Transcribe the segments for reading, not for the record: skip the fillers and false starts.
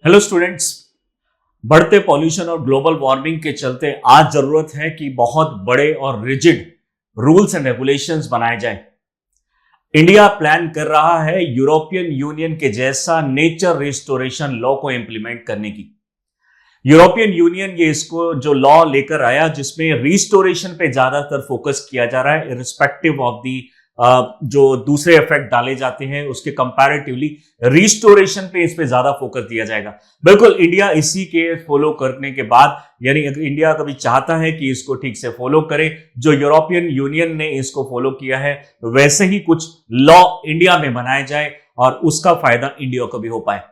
Hello students. बढ़ते pollution और global warming के चलते आज जरूरत है कि बहुत बड़े और रिजिड रूल्स एंड रेगुलेशंस बनाए जाएं। इंडिया प्लान कर रहा है यूरोपियन यूनियन के जैसा नेचर रिस्टोरेशन लॉ को इंप्लीमेंट करने की। यूरोपियन यूनियन ये इसको जो लॉ लेकर आया जिसमें रिस्टोरेशन पे ज्यादातर फोकस किया जा रहा है इररिस्पेक्टिव ऑफ दी जो दूसरे इफेक्ट डाले जाते हैं उसके कंपैरेटिवली रिस्टोरेशन पे इस पे ज्यादा फोकस दिया जाएगा। बिल्कुल इंडिया इसी के फॉलो करने के बाद यानी अगर इंडिया कभी चाहता है कि इसको ठीक से फॉलो करे जो यूरोपियन यूनियन ने इसको फॉलो किया है वैसे ही कुछ लॉ इंडिया में बनाया जाए और उसका फायदा इंडिया को भी हो पाए।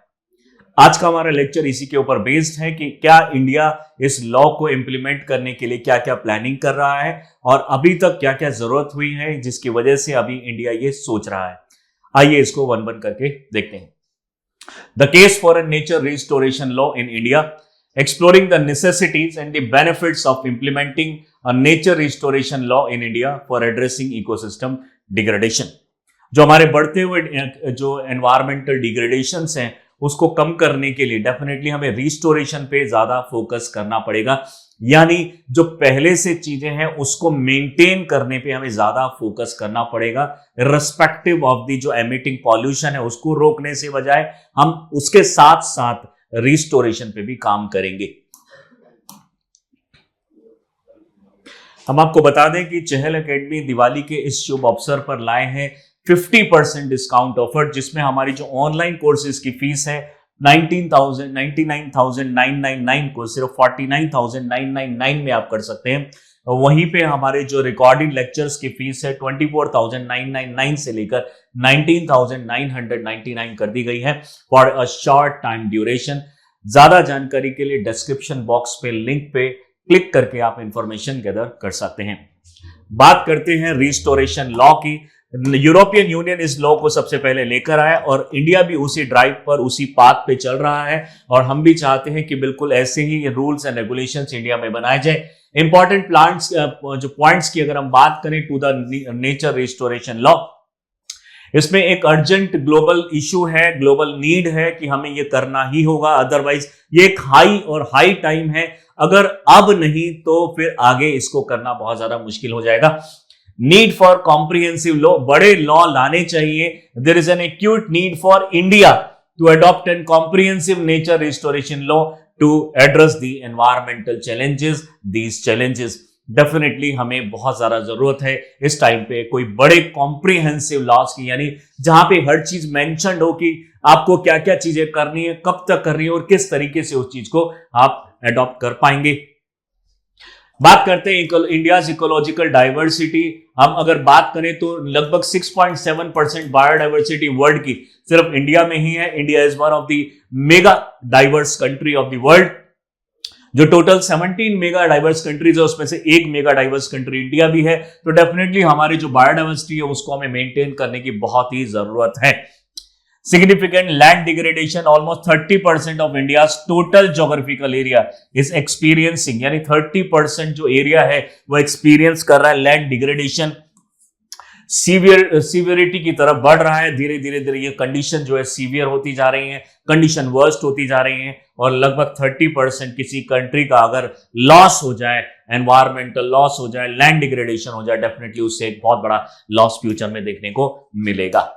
आज का हमारा लेक्चर इसी के ऊपर बेस्ड है कि क्या इंडिया इस लॉ को इंप्लीमेंट करने के लिए क्या क्या प्लानिंग कर रहा है और अभी तक क्या क्या जरूरत हुई है जिसकी वजह से अभी इंडिया ये सोच रहा है। आइए इसको वन वन करके देखते हैं। The case for a nature restoration law in India, exploring the necessities and the benefits of implementing a nature restoration law in India for addressing ecosystem degradation. जो हमारे बढ़ते हुए जो एनवायरमेंटल डिग्रेडेशंस हैं उसको कम करने के लिए डेफिनेटली हमें रिस्टोरेशन पे ज्यादा फोकस करना पड़ेगा, यानी जो पहले से चीजें हैं उसको मेंटेन करने पे हमें ज्यादा फोकस करना पड़ेगा रिस्पेक्टिव ऑफ दी जो एमिटिंग पॉल्यूशन है उसको रोकने से बजाय हम उसके साथ साथ रिस्टोरेशन पे भी काम करेंगे। हम आपको बता दें कि चहल एकेडमी दिवाली के इस शुभ अवसर पर लाए हैं 50% डिस्काउंट ऑफर जिसमें हमारी जो ऑनलाइन कोर्सेज की फीस है 99,999 को सिर्फ 49,999 में आप कर सकते हैं। वहीं पे हमारे जो रिकॉर्डिंग लेक्चर्स की फीस है 24,999 से लेकर 19,999 कर दी गई है for a short time duration. ज्यादा जानकारी के लिए डिस्क्रिप्शन बॉक्स पे लिंक पे क्लिक करके आप इंफॉर्मेशन गैदर कर सकते हैं। बात करते हैं रिस्टोरेशन लॉ की। यूरोपियन यूनियन इस लॉ को सबसे पहले लेकर आया और इंडिया भी उसी ड्राइव पर उसी पाथ पे चल रहा है और हम भी चाहते हैं कि बिल्कुल ऐसे ही रूल्स एंड रेगुलेशंस इंडिया में बनाए जाए। इंपॉर्टेंट प्लांट्स जो पॉइंट्स की अगर हम बात करें to the nature restoration law, इसमें एक अर्जेंट ग्लोबल इशू है, ग्लोबल नीड है कि हमें ये करना ही होगा, अदरवाइज ये एक हाई टाइम है। अगर अब नहीं तो फिर आगे इसको करना बहुत ज्यादा मुश्किल हो जाएगा। नीड फॉर कॉम्प्रिहेंसिव लॉ, बड़े लॉ लाने चाहिए। There is an acute need for India to adopt an comprehensive nature restoration law to address the environmental challenges. These challenges definitely हमें बहुत ज्यादा जरूरत है इस टाइम पे कोई बड़े कॉम्प्रिहेंसिव लॉज की, यानी जहां पे हर चीज मेंशन्ड हो कि आपको क्या क्या चीजें करनी है, कब तक करनी है और किस तरीके से उस चीज को आप एडॉप्ट कर पाएंगे। बात करते हैं इंडियाज इकोलॉजिकल डाइवर्सिटी। हम अगर बात करें तो लगभग 6.7% बायोडाइवर्सिटी वर्ल्ड की सिर्फ इंडिया में ही है। India is one of the mega diverse country of the world. जो टोटल 17 मेगा डाइवर्स कंट्रीज है उसमें से एक मेगा डाइवर्स कंट्री इंडिया भी है। तो डेफिनेटली हमारी जो बायोडाइवर्सिटी है उसको हमें मेंटेन करने की बहुत ही जरूरत है। Significant land degradation, almost 30% of India's total geographical area is experiencing, यानी 30% जो एरिया है वो एक्सपीरियंस कर रहा है लैंड डिग्रेडेशन। सीवियरिटी की तरफ बढ़ रहा है, धीरे धीरे ये कंडीशन जो है सीवियर होती जा रही है, कंडीशन वर्स्ट होती जा रही है और लगभग 30% किसी कंट्री का अगर लॉस हो जाए, एनवायरमेंटल लॉस हो जाए, लैंड डिग्रेडेशन हो जाए, डेफिनेटली उससे एक बहुत बड़ा लॉस फ्यूचर में देखने को मिलेगा।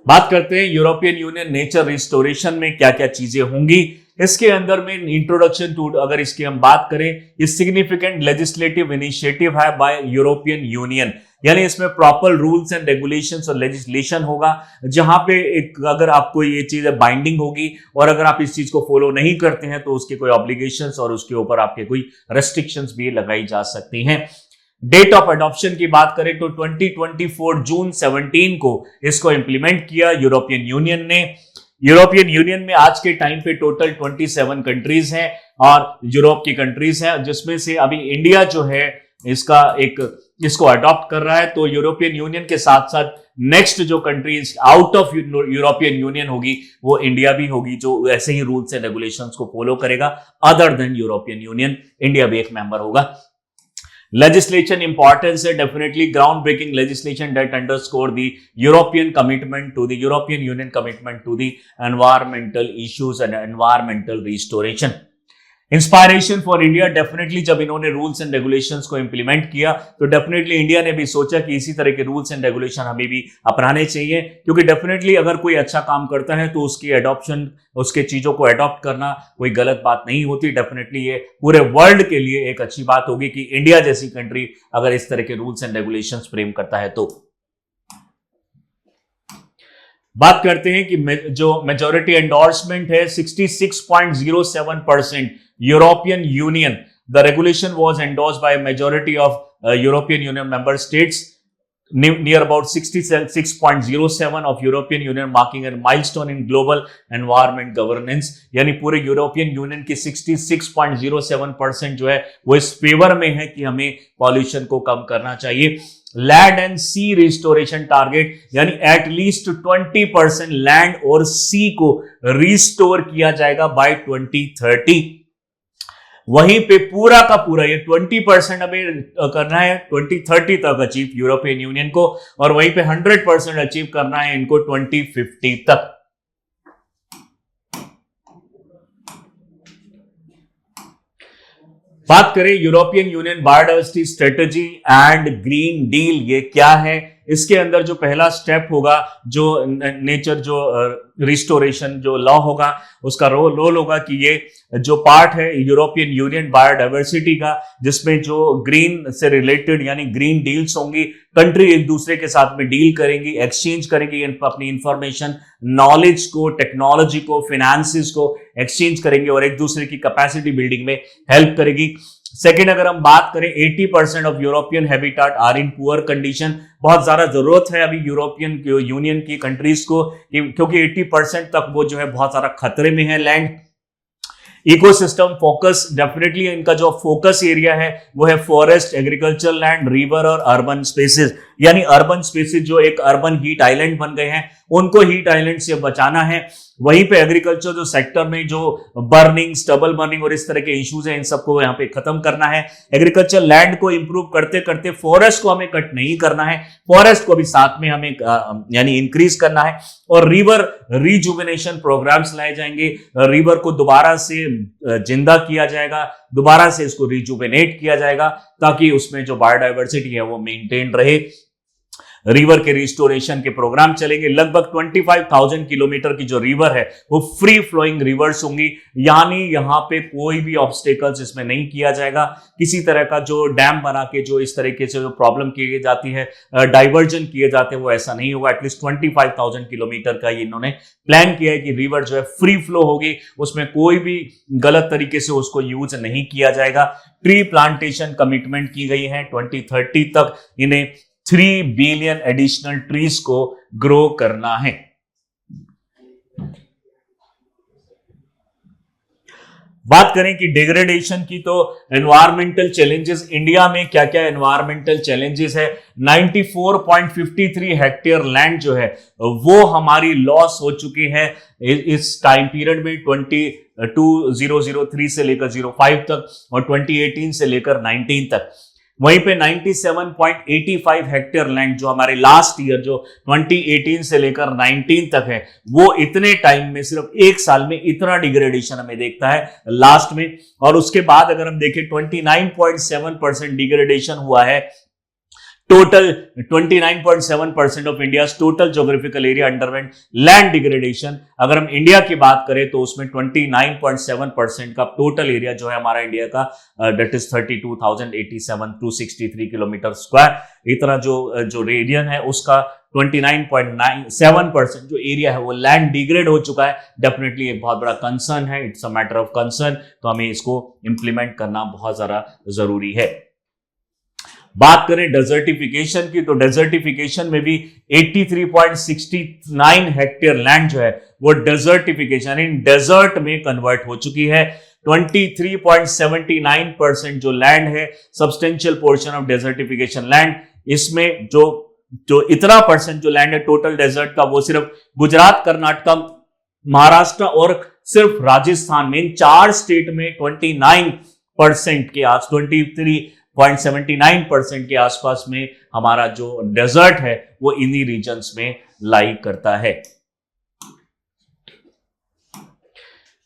बात करते हैं यूरोपियन यूनियन नेचर रिस्टोरेशन में क्या क्या चीजें होंगी। इसके अंदर में इंट्रोडक्शन टू अगर इसकी हम बात करें, ये सिग्निफिकेंट लेजिस्लेटिव इनिशिएटिव है बाय यूरोपियन यूनियन, यानी इसमें प्रॉपर रूल्स एंड रेगुलेशंस और लेजिस्लेशन होगा जहां पे एक अगर आपको ये चीज बाइंडिंग होगी और अगर आप इस चीज को फॉलो नहीं करते हैं तो उसके कोई ऑब्लिगेशंस और उसके ऊपर आपके कोई रेस्ट्रिक्शंस भी लगाई जा सकती हैं। डेट ऑफ अडॉप्शन की बात करें तो 2024 जून 17 को इसको इंप्लीमेंट किया यूरोपियन यूनियन ने। यूरोपियन यूनियन में आज के टाइम पे टोटल 27 कंट्रीज हैं और यूरोप की कंट्रीज हैं जिसमें से अभी इंडिया जो है इसको अडॉप्ट कर रहा है। तो यूरोपियन यूनियन के साथ साथ नेक्स्ट जो countries out of European union होगी वो इंडिया भी होगी जो ऐसे ही रूल्स एंड रेगुलेशंस को फॉलो करेगा। Other than European union India भी एक मेंबर होगा। Legislation importance है definitely ground breaking legislation that underscore the European Union commitment to the environmental issues and environmental restoration. Inspiration for India definitely जब इन्होंने rules and regulations को implement किया तो definitely India ने भी सोचा कि इसी तरह के रूल्स एंड रेगुलेशन हमें भी अपनाने चाहिए, क्योंकि डेफिनेटली अगर कोई अच्छा काम करता है तो उसकी एडॉप्शन, उसके चीजों को एडॉप्ट करना कोई गलत बात नहीं होती। डेफिनेटली ये पूरे वर्ल्ड के लिए एक अच्छी बात होगी कि इंडिया जैसी कंट्री अगर इस तरह के रूल्स एंड रेगुलेशंस फ्रेम करता है। तो बात करते हैं कि जो मेजॉरिटी एंडोर्समेंट है 66.07% European union, the regulation was endorsed by majority of European union member states, near about 66.07 of European Union, marking a milestone in global environment governance। यानी पूरे यूरोपियन यूनियन की 66.07% जो है वो इस फेवर में है कि हमें पॉल्यूशन को कम करना चाहिए। Land and sea restoration target, यानी एटलीस्ट 20% लैंड और सी को रिस्टोर किया जाएगा बाय 2030। वहीं पे पूरा का पूरा ये 20% हमें करना है 2030 तक अचीव यूरोपियन यूनियन को, और वहीं पे 100% अचीव करना है इनको 2050 तक। बात करें European union biodiversity strategy and green deal, ये क्या है? इसके अंदर जो पहला स्टेप होगा, जो नेचर जो रिस्टोरेशन जो लॉ होगा, उसका रोल होगा कि ये जो पार्ट है यूरोपियन यूनियन बायोडाइवर्सिटी का, जिसमें जो ग्रीन से रिलेटेड यानी ग्रीन डील्स होंगी, कंट्री एक दूसरे के साथ में डील करेंगी, एक्सचेंज करेंगी अपनी इंफॉर्मेशन, नॉलेज को, टेक्नोलॉजी को, फिनेंसिस को एक्सचेंज करेंगे और एक दूसरे की कैपेसिटी बिल्डिंग में हेल्प करेगी। सेकेंड, अगर हम बात करें 80% of European habitat are in poor condition, बहुत ज्यादा जरूरत है अभी यूरोपियन यूनियन की कंट्रीज को, क्योंकि 80% तक वो जो है बहुत सारा खतरे में है लैंड। इकोसिस्टम फोकस, डेफिनेटली इनका जो फोकस एरिया है वो है फॉरेस्ट, एग्रीकल्चर लैंड, रिवर और अर्बन स्पेसेस, यानी अर्बन स्पेसेस जो एक अर्बन हीट आइलैंड बन गए हैं उनको हीट आइलैंड से बचाना है। वहीं पे एग्रीकल्चर जो सेक्टर में जो बर्निंग, स्टबल बर्निंग और इस तरह के इश्यूज हैं, इन सबको यहाँ पे खत्म करना है। एग्रीकल्चर लैंड को इंप्रूव करते करते फॉरेस्ट को हमें कट नहीं करना है, फॉरेस्ट को भी साथ में हमें यानी इंक्रीज करना है। और रिवर रिजुविनेशन प्रोग्राम्स लाए जाएंगे, रिवर को दोबारा से जिंदा किया जाएगा, दोबारा से इसको रिजुविनेट किया जाएगा ताकि उसमें जो बायोडाइवर्सिटी है वो मेंटेन रहे। रिवर के रिस्टोरेशन के प्रोग्राम चलेंगे। लगभग 25,000 किलोमीटर की जो रिवर है वो फ्री फ्लोइंग रिवर्स होंगी, यानी यहां पे कोई भी ऑब्स्टेकल्स इसमें नहीं किया जाएगा। किसी तरह का जो डैम बना के जो इस तरीके से जो प्रॉब्लम की जाती है, डाइवर्जन किए जाते हैं, वो ऐसा नहीं होगा। एटलीस्ट 25,000 किलोमीटर का इन्होंने प्लान किया है कि रिवर जो है फ्री फ्लो होगी, उसमें कोई भी गलत तरीके से उसको यूज नहीं किया जाएगा। ट्री प्लांटेशन कमिटमेंट की गई है, 2030 तक इन्हें 3 बिलियन एडिशनल ट्रीज को ग्रो करना है। बात करें कि डिग्रेडेशन की, तो एनवायरमेंटल चैलेंजेस इंडिया में क्या क्या एनवायरमेंटल चैलेंजेस है। 94.53 हेक्टेयर लैंड जो है वो हमारी लॉस हो चुकी है इस टाइम पीरियड में 2003 से लेकर 05 तक और 2018 से लेकर 19 तक। वहीं पे 97.85 हेक्टेयर लैंड जो हमारे लास्ट ईयर जो 2018 से लेकर 19 तक है, वो इतने टाइम में सिर्फ एक साल में इतना डिग्रेडेशन हमें देखता है लास्ट में। और उसके बाद अगर हम देखें 29.7% डिग्रेडेशन हुआ है total, 29.7% of India total geographical area underwent land degradation. अगर हम इंडिया की बात करें तो उसमें 29.7% का टोटल एरिया जो है हमारा इंडिया का, दैट इज 32,087,263 किलोमीटर स्क्वायर। इतना जो रीजन है उसका 29.97% जो एरिया है वो लैंड डिग्रेड हो चुका है। डेफिनेटली एक बहुत बड़ा कंसर्न है, it's a matter of concern, तो हमें इसको इंप्लीमेंट करना बहुत ज्यादा जरूरी है। बात करें डेजर्टिफिकेशन की, तो डेजर्टिफिकेशन में भी 83.69 हेक्टेयर लैंड जो है वो डेजर्टिफिकेशन इन डेजर्ट में कन्वर्ट हो चुकी है। 23.79% जो लैंड है, substantial portion of desertification land, इसमें जो इतना परसेंट जो लैंड है टोटल डेजर्ट का, वो सिर्फ गुजरात, कर्नाटक, महाराष्ट्र और सिर्फ राजस्थान में, इन 4 स्टेट में 29% के आज 23 0.79% के आसपास में हमारा जो डेजर्ट है वो इन्हीं रीजन्स में लाई करता है।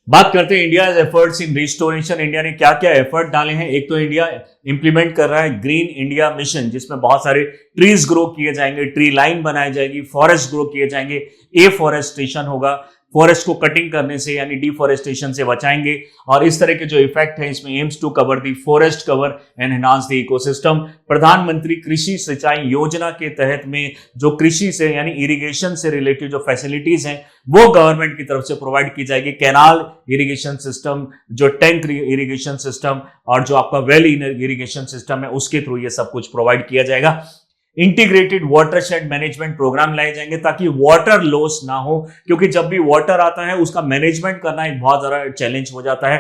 बात करते हैं India efforts in restoration. India ने क्या क्या एफर्ट डाले हैं। एक तो इंडिया इंप्लीमेंट कर रहा है ग्रीन इंडिया मिशन, जिसमें बहुत सारे ट्रीज ग्रो किए जाएंगे, ट्री लाइन बनाई जाएगी, फॉरेस्ट ग्रो किए जाएंगे, एफॉरेस्टेशन होगा, फॉरेस्ट को कटिंग करने से यानी डिफॉरेस्टेशन से बचाएंगे। और इस तरह के जो इफेक्ट है इसमें aims to cover the forest cover and enhance the ecosystem. प्रधानमंत्री कृषि सिंचाई योजना के तहत में जो कृषि से यानी इरिगेशन से रिलेटेड जो फैसिलिटीज हैं वो गवर्नमेंट की तरफ से प्रोवाइड की जाएगी। कैनाल इरिगेशन सिस्टम, जो टैंक इरिगेशन सिस्टम और जो आपका वेल इरिगेशन सिस्टम है उसके थ्रू ये सब कुछ प्रोवाइड किया जाएगा। इंटीग्रेटेड वाटरशेड मैनेजमेंट प्रोग्राम लाए जाएंगे ताकि वाटर लॉस ना हो, क्योंकि जब भी वाटर आता है उसका मैनेजमेंट करना एक बहुत ज्यादा चैलेंज हो जाता है।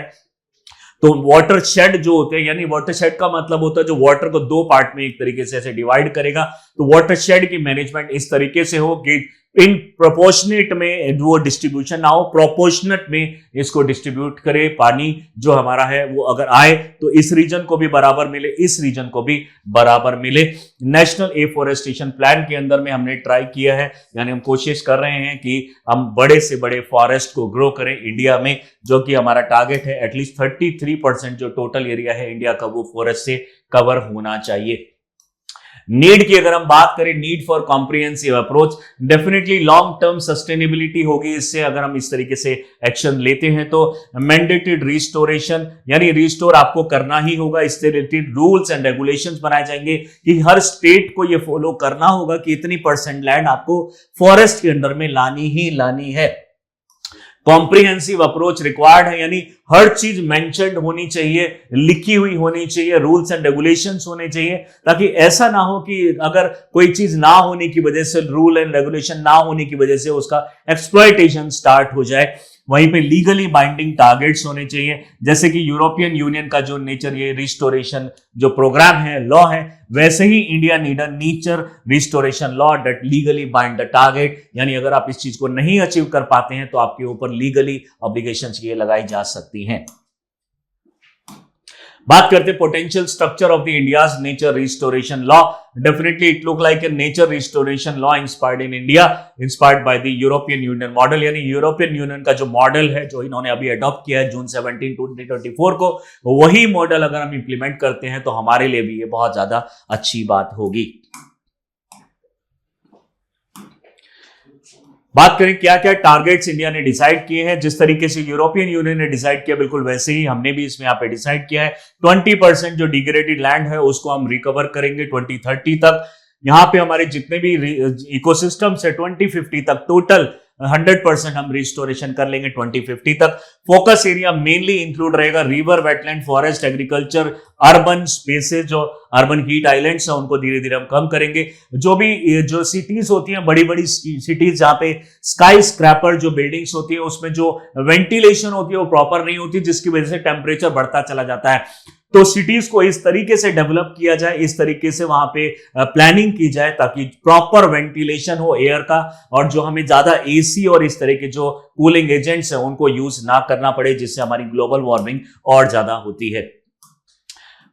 तो वाटरशेड जो होते हैं, यानी वाटरशेड का मतलब होता है जो वाटर को दो पार्ट में एक तरीके से ऐसे डिवाइड करेगा। तो वाटरशेड की मैनेजमेंट इस तरीके से हो कि इन प्रोपोर्शनेट में वो डिस्ट्रीब्यूशन ना हो, प्रोपोर्शनेट में इसको डिस्ट्रीब्यूट करे। पानी जो हमारा है वो अगर आए तो इस रीजन को भी बराबर मिले, इस रीजन को भी बराबर मिले। नेशनल एफॉरेस्टेशन प्लान के अंदर में हमने ट्राई किया है, यानी हम कोशिश कर रहे हैं कि हम बड़े से बड़े फॉरेस्ट को ग्रो करें इंडिया में, जो कि हमारा टारगेट है एटलीस्ट 33% जो टोटल एरिया है इंडिया का वो फॉरेस्ट से कवर होना चाहिए। नीड की अगर हम बात करें, need for comprehensive approach, definitely long term sustainability होगी इससे अगर हम इस तरीके से एक्शन लेते हैं। तो मैंडेटेड रिस्टोरेशन यानी रिस्टोर आपको करना ही होगा। इससे रिलेटेड रूल्स एंड रेगुलेशंस बनाए जाएंगे कि हर स्टेट को ये फॉलो करना होगा कि इतनी % लैंड आपको फॉरेस्ट के अंडर में लानी ही लानी है। कॉम्प्रिहेंसिव अप्रोच रिक्वायर्ड है, यानी हर चीज मेंशन्ड होनी चाहिए, लिखी हुई होनी चाहिए, रूल्स एंड रेगुलेशंस होने चाहिए, ताकि ऐसा ना हो कि अगर कोई चीज ना होने की वजह से, रूल एंड रेगुलेशन ना होने की वजह से उसका एक्सप्लॉयटेशन स्टार्ट हो जाए। वहीं पे लीगली बाइंडिंग टारगेट्स होने चाहिए, जैसे कि यूरोपियन यूनियन का जो नेचर ये रिस्टोरेशन जो प्रोग्राम है, लॉ है, वैसे ही India need a nature restoration law that legally bind the target. यानी अगर आप इस चीज को नहीं अचीव कर पाते हैं तो आपके ऊपर लीगली ऑब्लिगेशंस ये लगाई जा सकती हैं। बात करते हैं potential structure of the India's nature restoration law. Definitely it look like a nature restoration law inspired in India, inspired by the European union model. यानी यूरोपियन यूनियन का जो मॉडल है जो इन्होंने अभी अडॉप्ट किया है जून 17, 2024 को, वही मॉडल अगर हम इंप्लीमेंट करते हैं तो हमारे लिए भी ये बहुत ज्यादा अच्छी बात होगी। बात करें क्या क्या टारगेट्स इंडिया ने डिसाइड किए हैं। जिस तरीके से यूरोपियन यूनियन ने डिसाइड किया बिल्कुल वैसे ही हमने भी इसमें यहाँ पे डिसाइड किया है। 20% जो डिग्रेडेड लैंड है उसको हम रिकवर करेंगे 2030 तक। यहाँ पे हमारे जितने भी इकोसिस्टम है 2050 तक टोटल 100% हम रिस्टोरेशन कर लेंगे 2050 तक। फोकस एरिया मेनली इंक्लूड रहेगा river, wetland, forest, agriculture, urban spaces, जो अर्बन हीट आइलैंड्स हैं उनको धीरे धीरे हम कम करेंगे। जो सिटीज होती हैं, बड़ी बड़ी सिटीज जहाँ पे स्काई स्क्रैपर जो बिल्डिंग्स होती है उसमें जो वेंटिलेशन होती है वो प्रॉपर नहीं होती, जिसकी वजह से टेम्परेचर बढ़ता चला जाता है। तो सिटीज को इस तरीके से डेवलप किया जाए, इस तरीके से वहां पे प्लानिंग की जाए ताकि प्रॉपर वेंटिलेशन हो एयर का, और जो हमें ज्यादा एसी और इस तरह के जो कूलिंग एजेंट्स हैं उनको यूज ना करना पड़े, जिससे हमारी ग्लोबल वार्मिंग और ज्यादा होती है।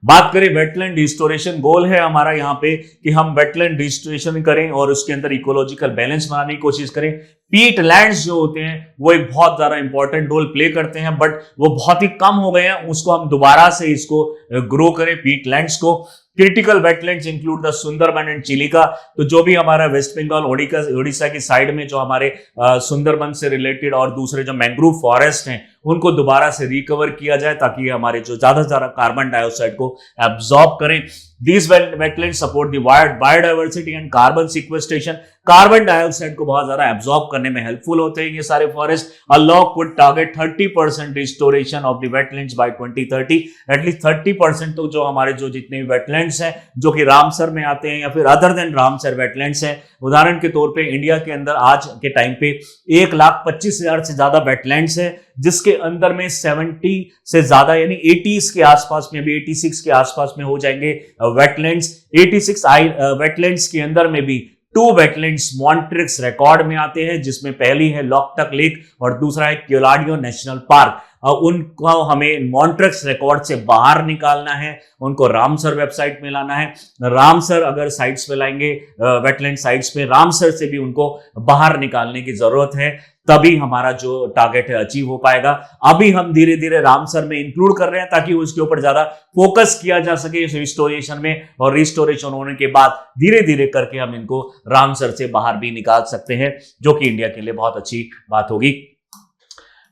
बात करें वेटलैंड रिस्टोरेशन, गोल है हमारा यहाँ पे कि हम वेटलैंड रिस्टोरेशन करें और उसके अंदर इकोलॉजिकल बैलेंस बनाने की कोशिश करें। पीट लैंड्स जो होते हैं वो एक बहुत ज्यादा इंपॉर्टेंट रोल प्ले करते हैं, बट वो बहुत ही कम हो गए हैं, उसको हम दोबारा से इसको ग्रो करें पीट लैंड्स को। Critical wetlands include the Sundarban and Chilika. तो जो भी हमारा वेस्ट बंगाल, ओडिशा की साइड में जो हमारे सुंदरबन से रिलेटेड और दूसरे जो मैंग्रोव फॉरेस्ट हैं उनको दोबारा से रिकवर किया जाए ताकि हमारे जो ज्यादा से ज्यादा कार्बन डाइऑक्साइड को एब्जॉर्ब करें। These wetlands support the biodiversity and carbon sequestration. Carbon dioxide को बहुत ज्यादा एब्जॉर्ब करने में हेल्पफुल होते हैं ये सारे forest. A law could target 30% restoration of the wetlands by 2030। At least 30% तो जो हमारे जो जितने भी वेटलैंड्स हैं जो कि रामसर में आते हैं या फिर अदर देन रामसर वेटलैंड्स हैं, उदाहरण के तौर पे इंडिया के अंदर आज के टाइम पे 1,25,000 से ज्यादा वेटलैंड्स है, जिसके अंदर में 70 से ज्यादा यानी 80s के आसपास में, अभी 86 के आसपास में हो जाएंगे वेटलैंड्स। 86 वेटलैंड्स के अंदर में भी 2 वेटलैंड्स मॉन्ट्रिक्स रिकॉर्ड में आते हैं, जिसमें पहली है लॉकटक लेक और दूसरा है क्योलाडियो नेशनल पार्क। उनको हमें मॉन्ट्रिक्स रिकॉर्ड से बाहर निकालना है, उनको रामसर वेबसाइट में लाना है। रामसर अगर साइट्स पे लाएंगे, वेटलैंड साइट्स पे, रामसर से भी उनको बाहर निकालने की जरूरत है, तभी हमारा जो टारगेट है अचीव हो पाएगा। अभी हम धीरे धीरे रामसर में इंक्लूड कर रहे हैं ताकि उसके ऊपर ज्यादा फोकस किया जा सके इस रिस्टोरेशन में, और रिस्टोरेशन होने के बाद धीरे धीरे करके हम इनको रामसर से बाहर भी निकाल सकते हैं, जो कि इंडिया के लिए बहुत अच्छी बात होगी।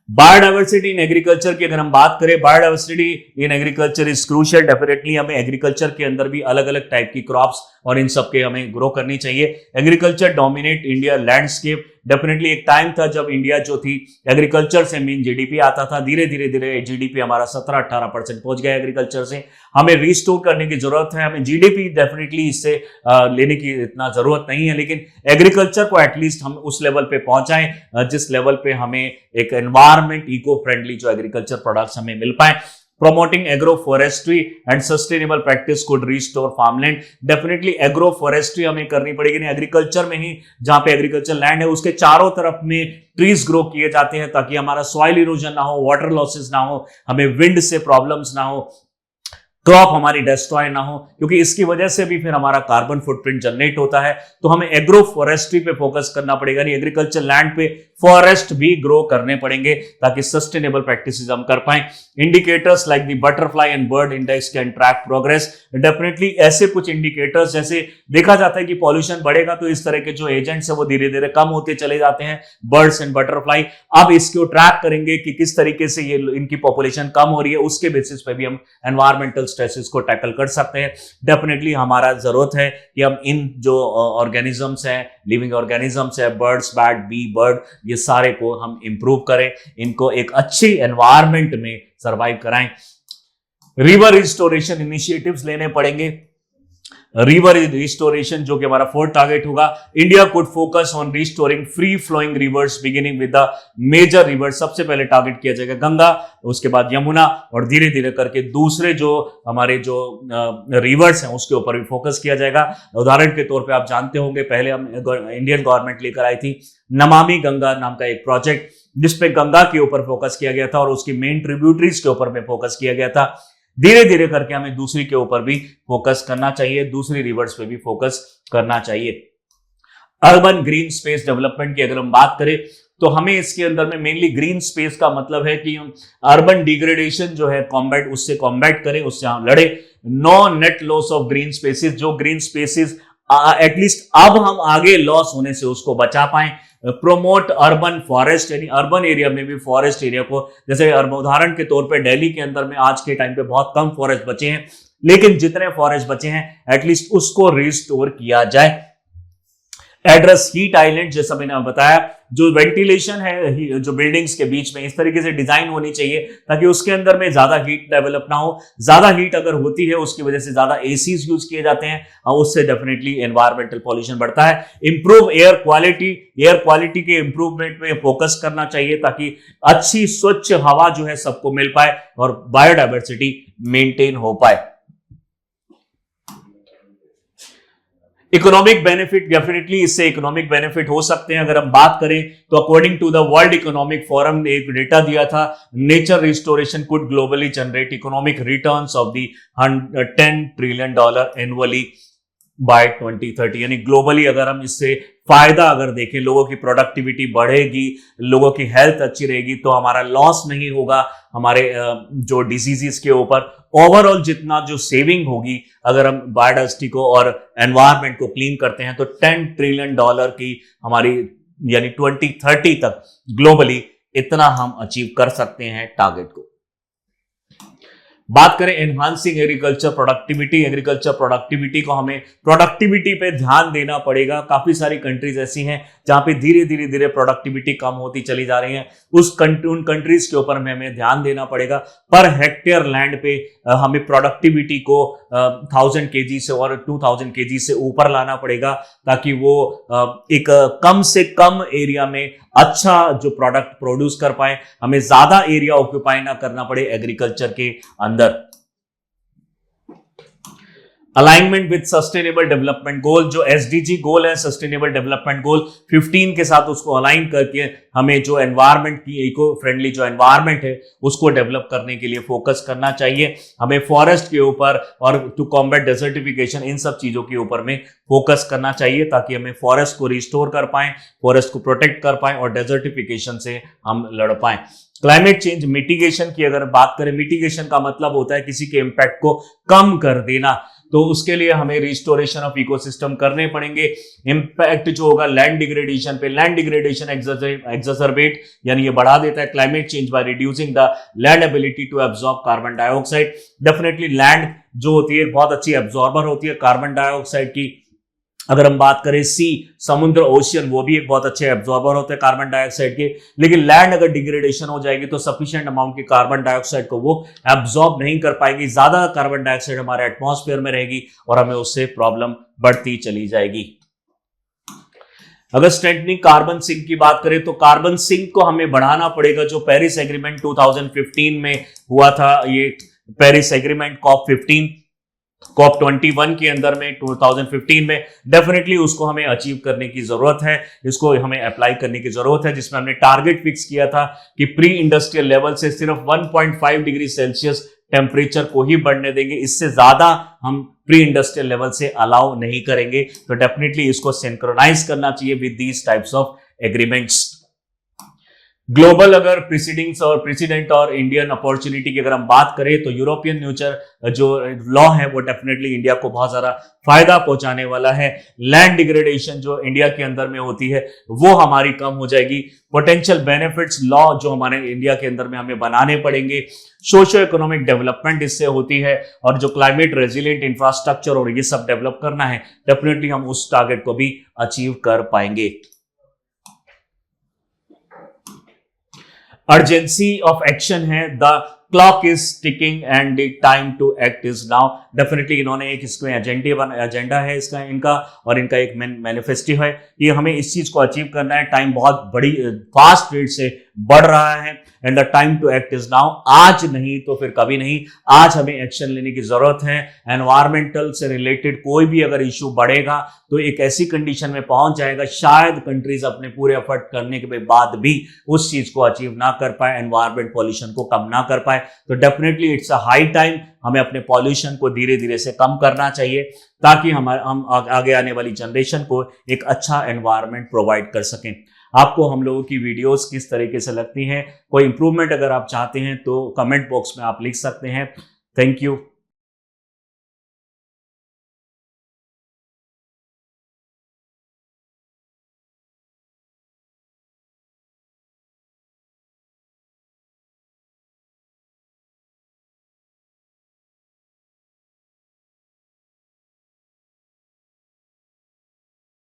बायोडाइवर्सिटी इन एग्रीकल्चर की अगर हम बात करें, biodiversity in agriculture is crucial. Definitely हमें एग्रीकल्चर के अंदर भी अलग अलग टाइप की क्रॉप्स और इन सब के हमें ग्रो करनी चाहिए। Agriculture dominate India landscape. Definitely एक टाइम था जब इंडिया जो थी एग्रीकल्चर से मेन जीडीपी आता था, धीरे धीरे धीरे जीडीपी हमारा 17-18% पहुंच गया एग्रीकल्चर से। हमें रिस्टोर करने की जरूरत है, हमें जीडीपी डेफिनेटली इससे लेने की इतना जरूरत नहीं है, लेकिन एग्रीकल्चर को एटलीस्ट हम उस लेवल पे पहुंचाएं जिस लेवल पे हमें एक एनवायरमेंट इको फ्रेंडली जो एग्रीकल्चर प्रोडक्ट्स हमें मिल पाए। Promoting agroforestry and sustainable practice could restore farmland. Definitely agroforestry हमें करनी पड़ेगी, नहीं एग्रीकल्चर में ही, जहां पे एग्रीकल्चर लैंड है उसके चारों तरफ में ट्रीज ग्रो किए जाते हैं ताकि हमारा सॉइल इरोजन ना हो, वाटर लॉसेस ना हो, हमें विंड से प्रॉब्लम्स ना हो, क्रॉप हमारी डिस्ट्रॉय ना हो, क्योंकि इसकी वजह से भी फिर हमारा कार्बन फुटप्रिंट जनरेट होता है। तो हमें एग्रो फॉरेस्ट्री पे फोकस करना पड़ेगा, नहीं एग्रीकल्चर लैंड पे फॉरेस्ट भी ग्रो करने पड़ेंगे ताकि सस्टेनेबल प्रैक्टिसेस हम कर पाए। Indicators like the butterfly and bird index can track progress. Definitely ऐसे कुछ इंडिकेटर्स, जैसे देखा जाता है कि पॉल्यूशन बढ़ेगा तो इस तरह के जो एजेंट्स है वो धीरे धीरे कम होते चले जाते हैं, बर्ड्स एंड बटरफ्लाई। अब इसको ट्रैक करेंगे कि किस तरीके से ये इनकी पॉपुलेशन कम हो रही है, उसके बेसिस पे भी हम एनवायरमेंटल स्ट्रेसेस को टैकल कर सकते हैं। डेफिनेटली हमारा जरूरत है कि हम इन जो ऑर्गेनिजम्स हैं, लिविंग ऑर्गेनिजम्स है, बर्ड्स, बैट, बी, बर्ड, ये सारे को हम इंप्रूव करें, इनको एक अच्छी एनवायरनमेंट में सरवाइव कराएं। रिवर रिस्टोरेशन इनिशिएटिव्स लेने पड़ेंगे। रिवर रिस्टोरेशन जो कि हमारा फोर्थ टारगेट होगा। India could focus on restoring free flowing rivers beginning with the major river. सबसे पहले टारगेट किया जाएगा गंगा, उसके बाद यमुना, और धीरे धीरे करके दूसरे जो हमारे जो रिवर्स हैं उसके ऊपर भी फोकस किया जाएगा। उदाहरण के तौर पे आप जानते होंगे, पहले हम इंडियन गवर्नमेंट लेकर आई थी नमामि गंगा नाम का एक प्रोजेक्ट, जिसपे गंगा के ऊपर फोकस किया गया था और उसकी मेन ट्रिब्यूटरीज के ऊपर में फोकस किया गया था। धीरे धीरे करके हमें दूसरी के ऊपर भी फोकस करना चाहिए, दूसरी रिवर्स पे भी फोकस करना चाहिए। अर्बन ग्रीन स्पेस डेवलपमेंट की अगर हम बात करें तो हमें इसके अंदर में मेनली ग्रीन स्पेस का मतलब है कि अर्बन डिग्रेडेशन जो है कॉम्बैट, उससे कॉम्बैट करें, उससे हम लड़े। No net loss of green spaces, जो ग्रीन स्पेसिस एटलीस्ट अब हम आगे लॉस होने से उसको बचा पाए। प्रोमोट अर्बन फॉरेस्ट, यानी अर्बन एरिया में भी फॉरेस्ट एरिया को, जैसे उदाहरण के तौर पे दिल्ली के अंदर में आज के टाइम पे बहुत कम फॉरेस्ट बचे हैं, लेकिन जितने फॉरेस्ट बचे हैं एटलीस्ट उसको रिस्टोर किया जाए। एड्रेस हीट आइलैंड, जैसा मैंने बताया, जो वेंटिलेशन है जो बिल्डिंग्स के बीच में इस तरीके से डिजाइन होनी चाहिए ताकि उसके अंदर में ज्यादा हीट डेवलप ना हो। ज्यादा हीट अगर होती है उसकी वजह से ज्यादा एसीज यूज किए जाते हैं और उससे डेफिनेटली एनवायरमेंटल पॉल्यूशन बढ़ता है। Improve air quality, air quality के इंप्रूवमेंट में फोकस करना चाहिए ताकि अच्छी स्वच्छ हवा जो है सबको मिल पाए और बायोडाइवर्सिटी मेंटेन हो पाए। इकोनॉमिक बेनिफिट, डेफिनेटली इससे इकोनॉमिक बेनिफिट हो सकते हैं। अगर हम बात करें तो according to the world economic forum ने एक डेटा दिया था, nature restoration could globally generate economic returns of the $10 trillion annually by 2030। यानी ग्लोबली अगर हम इससे फायदा अगर देखें, लोगों की प्रोडक्टिविटी बढ़ेगी, लोगों की हेल्थ अच्छी रहेगी, तो हमारा लॉस नहीं होगा हमारे जो डिजीजेस के ऊपर। ओवरऑल जितना जो सेविंग होगी अगर हम बायोडाइवर्सिटी को और एनवायरनमेंट को क्लीन करते हैं तो $10 ट्रिलियन की हमारी यानी 2030 तक ग्लोबली इतना हम अचीव कर सकते हैं टारगेट को। बात करें enhancing agriculture productivity, agriculture productivity को हमें प्रोडक्टिविटी पे ध्यान देना पड़ेगा। काफी सारी कंट्रीज ऐसी हैं जहां पे धीरे धीरे प्रोडक्टिविटी कम होती चली जा रही है, उन कंट्रीज के ऊपर हमें ध्यान देना पड़ेगा। पर हेक्टेयर लैंड पे हमें प्रोडक्टिविटी को 1000 kg से और 2000 kg से ऊपर लाना पड़ेगा ताकि वो एक कम से कम एरिया में अच्छा जो प्रोडक्ट प्रोड्यूस कर पाए, हमें ज्यादा एरिया ऑक्यूपाई ना करना पड़े एग्रीकल्चर के अंदर। Alignment with sustainable development goal, जो एसडीजी गोल है सस्टेनेबल डेवलपमेंट गोल 15 के साथ उसको अलाइन करके हमें जो एनवायरमेंट की इको फ्रेंडली जो एनवायरमेंट है उसको डेवलप करने के लिए फोकस करना चाहिए। हमें फॉरेस्ट के ऊपर और टू कॉम्बैट डेजर्टिफिकेशन इन सब चीजों के ऊपर में फोकस करना चाहिए ताकि हमें फॉरेस्ट को रिस्टोर कर पाएं, फॉरेस्ट को प्रोटेक्ट कर पाएं और डेजर्टिफिकेशन से हम लड़ पाएं। क्लाइमेट चेंज मिटिगेशन की अगर बात करें, मिटिगेशन का मतलब होता है किसी के इम्पैक्ट को कम कर देना, तो उसके लिए हमें रिस्टोरेशन ऑफ इकोसिस्टम करने पड़ेंगे। इम्पैक्ट जो होगा लैंड डिग्रेडेशन पे, लैंड डिग्रेडेशन एक्सर्बेट यानी ये बढ़ा देता है climate change by reducing the land ability to absorb carbon dioxide. Definitely land जो होती है बहुत अच्छी एब्जॉर्बर होती है कार्बन डाइऑक्साइड की। अगर हम बात करें सी, समुद्र, ओशियन, वो भी एक बहुत अच्छे एब्जॉर्बर होते हैं कार्बन डाइऑक्साइड के। लेकिन लैंड अगर डिग्रेडेशन हो जाएगी तो सफिशिएंट अमाउंट की कार्बन डाइऑक्साइड को वो एब्जॉर्ब नहीं कर पाएगी, ज्यादा कार्बन डाइऑक्साइड हमारे एटमॉस्फेयर में रहेगी और हमें उससे प्रॉब्लम बढ़ती चली जाएगी। अगर स्ट्रेंथनिंग कार्बन सिंक की बात करें तो कार्बन सिंक को हमें बढ़ाना पड़ेगा। जो पेरिस एग्रीमेंट 2015 में हुआ था, ये पेरिस एग्रीमेंट COP 21 के अंदर में 2015 में, डेफिनेटली उसको हमें अचीव करने की जरूरत है, इसको हमें अप्लाई करने की जरूरत है, जिसमें हमने टारगेट फिक्स किया था कि प्री इंडस्ट्रियल लेवल से सिर्फ 1.5 डिग्री सेल्सियस टेम्परेचर को ही बढ़ने देंगे, इससे ज्यादा हम प्री इंडस्ट्रियल लेवल से अलाउ नहीं करेंगे। तो डेफिनेटली इसको सिंक्रोनाइज करना चाहिए with these types of agreements. Global अगर प्रेसिडेंट और इंडियन अपॉर्चुनिटी की अगर हम बात करें तो यूरोपियन नेचर जो लॉ है वो डेफिनेटली इंडिया को बहुत ज्यादा फायदा पहुंचाने वाला है। लैंड डिग्रेडेशन जो इंडिया के अंदर में होती है वो हमारी कम हो जाएगी। पोटेंशियल बेनिफिट्स लॉ जो हमारे इंडिया के अंदर में हमें बनाने पड़ेंगे। सोशो इकोनॉमिक डेवलपमेंट इससे होती है और जो क्लाइमेट रेजिलिएंट इंफ्रास्ट्रक्चर और ये सब डेवलप करना है, डेफिनेटली हम उस टारगेट को भी अचीव कर पाएंगे। अर्जेंसी ऑफ एक्शन है, the clock is ticking and the time to act is now. Definitely इन्होंने एक इसमें एजेंडा है इसका इनका, और इनका एक मैनिफेस्टो है। ये हमें इस चीज को अचीव करना है। टाइम बहुत बड़ी फास्ट रेट से बढ़ रहा है and the time to act is now. आज नहीं तो फिर कभी नहीं, आज हमें एक्शन लेने की जरूरत है। एनवायरमेंटल से रिलेटेड कोई भी अगर इश्यू बढ़ेगा तो एक ऐसी कंडीशन में पहुंच जाएगा शायद कंट्रीज अपने पूरे एफर्ट करने के बाद भी उस चीज को अचीव ना कर पाए, एनवायरमेंट पॉल्यूशन को कम ना कर पाए। तो definitely it's a high time हमें अपने पॉल्यूशन को धीरे धीरे से कम करना चाहिए ताकि हम आगे आने वाली जनरेशन को एक अच्छा एनवायरमेंट प्रोवाइड कर सकें। आपको हम लोगों की वीडियोस किस तरीके से लगती हैं, कोई इंप्रूवमेंट अगर आप चाहते हैं तो कमेंट बॉक्स में आप लिख सकते हैं। Thank you.